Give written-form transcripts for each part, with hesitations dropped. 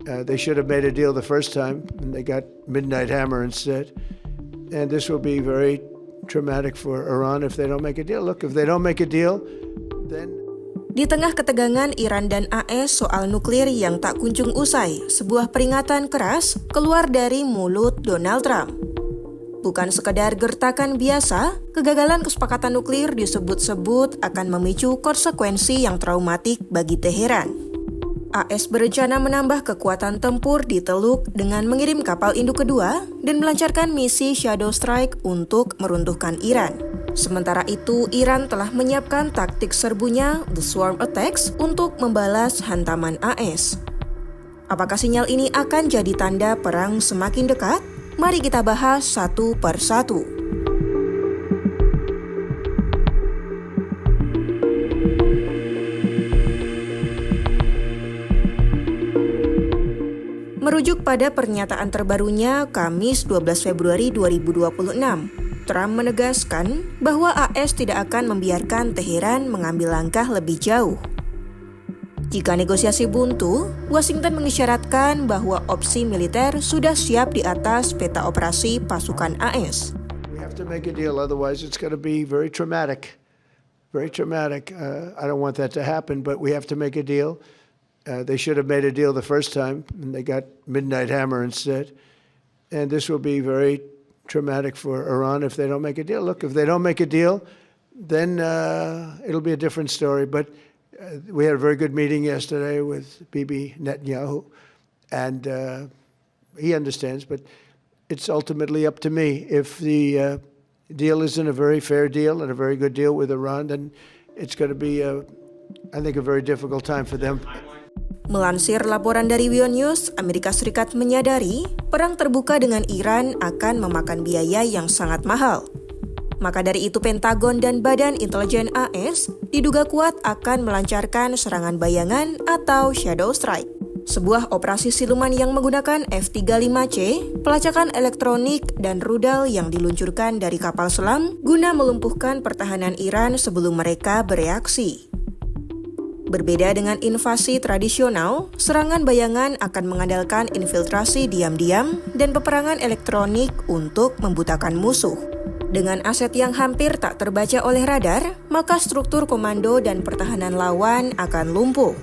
They should have made a deal the first time, and they got Midnight Hammer instead. And this will be very traumatic for Iran if they don't make a deal. Look, if they don't make a deal, then... Di tengah ketegangan Iran dan AS soal nuklir yang tak kunjung usai, sebuah peringatan keras keluar dari mulut Donald Trump. Bukan sekedar gertakan biasa, kegagalan kesepakatan nuklir disebut-sebut akan memicu konsekuensi yang traumatik bagi Teheran. AS berencana menambah kekuatan tempur di Teluk dengan mengirim kapal induk kedua dan melancarkan misi Shadow Strike untuk meruntuhkan Iran. Sementara itu, Iran telah menyiapkan taktik serbunya, The Swarm Attacks, untuk membalas hantaman AS. Apakah sinyal ini akan jadi tanda perang semakin dekat? Mari kita bahas satu per satu. Merujuk pada pernyataan terbarunya Kamis 12 Februari 2026, Trump menegaskan bahwa AS tidak akan membiarkan Teheran mengambil langkah lebih jauh. Jika negosiasi buntu, Washington mengisyaratkan bahwa opsi militer sudah siap di atas peta operasi pasukan AS. We have to make a deal, otherwise it's going to be very traumatic. Very traumatic. I don't want that to happen, but we have to make a deal. They should have made a deal the first time, and they got Midnight Hammer instead. And this will be very traumatic for Iran if they don't make a deal. Look, if they don't make a deal, then it'll be a different story. But we had a very good meeting yesterday with Bibi Netanyahu, and he understands, but it's ultimately up to me. If the deal isn't a very fair deal and a very good deal with Iran, then it's going to be, I think, a very difficult time for them. Melansir laporan dari WION News, Amerika Serikat menyadari perang terbuka dengan Iran akan memakan biaya yang sangat mahal. Maka dari itu Pentagon dan Badan Intelijen AS diduga kuat akan melancarkan serangan bayangan atau Shadow Strike. Sebuah operasi siluman yang menggunakan F-35C, pelacakan elektronik, dan rudal yang diluncurkan dari kapal selam guna melumpuhkan pertahanan Iran sebelum mereka bereaksi. Berbeda dengan invasi tradisional, serangan bayangan akan mengandalkan infiltrasi diam-diam dan peperangan elektronik untuk membutakan musuh. Dengan aset yang hampir tak terbaca oleh radar, maka struktur komando dan pertahanan lawan akan lumpuh.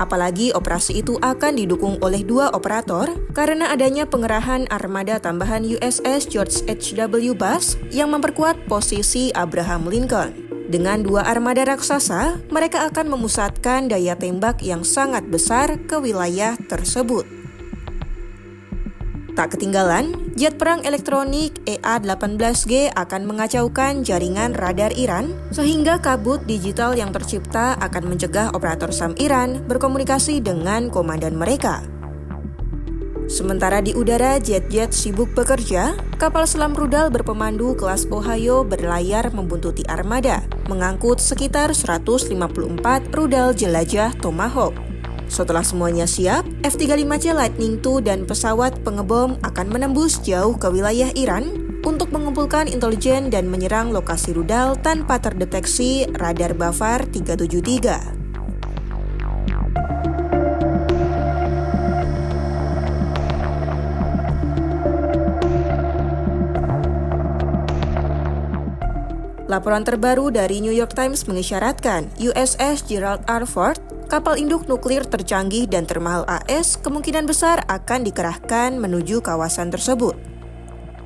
Apalagi operasi itu akan didukung oleh dua operator karena adanya pengerahan armada tambahan USS George H.W. Bush yang memperkuat posisi Abraham Lincoln. Dengan dua armada raksasa, mereka akan memusatkan daya tembak yang sangat besar ke wilayah tersebut. Tak ketinggalan, jet perang elektronik EA-18G akan mengacaukan jaringan radar Iran, sehingga kabut digital yang tercipta akan mencegah operator SAM Iran berkomunikasi dengan komandan mereka. Sementara di udara, jet-jet sibuk bekerja, kapal selam rudal berpemandu kelas Ohio berlayar membuntuti armada, mengangkut sekitar 154 rudal jelajah Tomahawk. Setelah semuanya siap, F-35C Lightning II dan pesawat pengebom akan menembus jauh ke wilayah Iran untuk mengumpulkan intelijen dan menyerang lokasi rudal tanpa terdeteksi radar Bavar 373. Laporan terbaru dari New York Times mengisyaratkan USS Gerald R. Ford, kapal induk nuklir tercanggih dan termahal AS, kemungkinan besar akan dikerahkan menuju kawasan tersebut.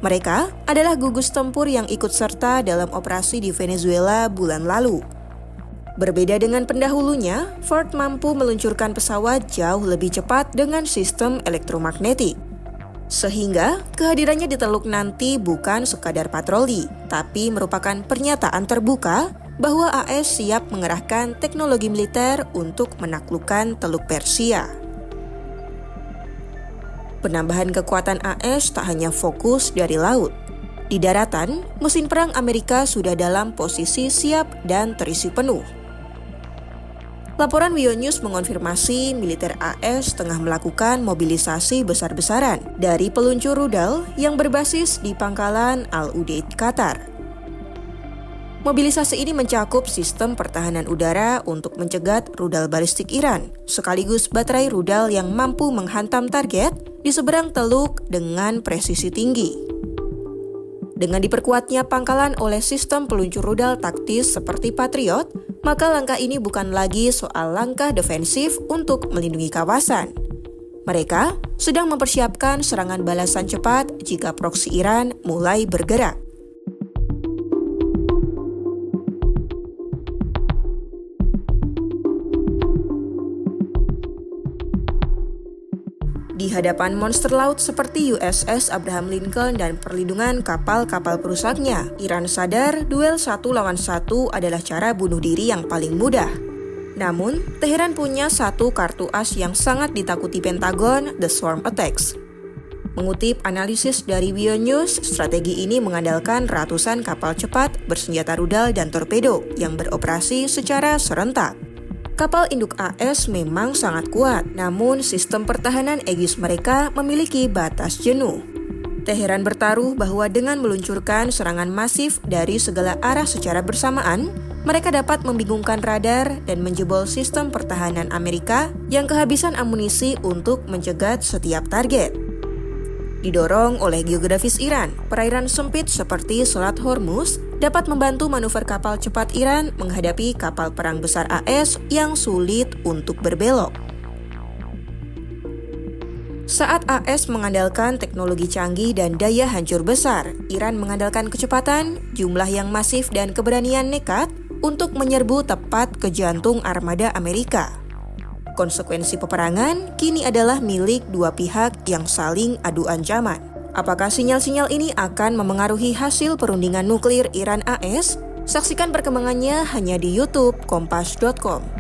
Mereka adalah gugus tempur yang ikut serta dalam operasi di Venezuela bulan lalu. Berbeda dengan pendahulunya, Ford mampu meluncurkan pesawat jauh lebih cepat dengan sistem elektromagnetik. Sehingga kehadirannya di Teluk nanti bukan sekadar patroli, tapi merupakan pernyataan terbuka bahwa AS siap mengerahkan teknologi militer untuk menaklukkan Teluk Persia. Penambahan kekuatan AS tak hanya fokus dari laut. Di daratan, mesin perang Amerika sudah dalam posisi siap dan terisi penuh. Laporan WION News mengonfirmasi militer AS tengah melakukan mobilisasi besar-besaran dari peluncur rudal yang berbasis di pangkalan Al Udeid, Qatar. Mobilisasi ini mencakup sistem pertahanan udara untuk mencegat rudal balistik Iran, sekaligus baterai rudal yang mampu menghantam target di seberang teluk dengan presisi tinggi. Dengan diperkuatnya pangkalan oleh sistem peluncur rudal taktis seperti Patriot, maka langkah ini bukan lagi soal langkah defensif untuk melindungi kawasan. Mereka sedang mempersiapkan serangan balasan cepat jika proksi Iran mulai bergerak. Di hadapan monster laut seperti USS Abraham Lincoln dan perlindungan kapal-kapal perusaknya, Iran sadar duel 1 lawan 1 adalah cara bunuh diri yang paling mudah. Namun, Teheran punya satu kartu as yang sangat ditakuti Pentagon, the swarm attacks. Mengutip analisis dari WION News, strategi ini mengandalkan ratusan kapal cepat bersenjata rudal dan torpedo yang beroperasi secara serentak. Kapal induk AS memang sangat kuat, namun sistem pertahanan Aegis mereka memiliki batas jenuh. Teheran bertaruh bahwa dengan meluncurkan serangan masif dari segala arah secara bersamaan, mereka dapat membingungkan radar dan menjebol sistem pertahanan Amerika yang kehabisan amunisi untuk mencegat setiap target. Didorong oleh geografis Iran, perairan sempit seperti Selat Hormuz dapat membantu manuver kapal cepat Iran menghadapi kapal perang besar AS yang sulit untuk berbelok. Saat AS mengandalkan teknologi canggih dan daya hancur besar, Iran mengandalkan kecepatan, jumlah yang masif dan keberanian nekat untuk menyerbu tepat ke jantung armada Amerika. Konsekuensi peperangan kini adalah milik dua pihak yang saling adu ancaman. Apakah sinyal-sinyal ini akan memengaruhi hasil perundingan nuklir Iran AS? Saksikan perkembangannya hanya di YouTube Kompas.com.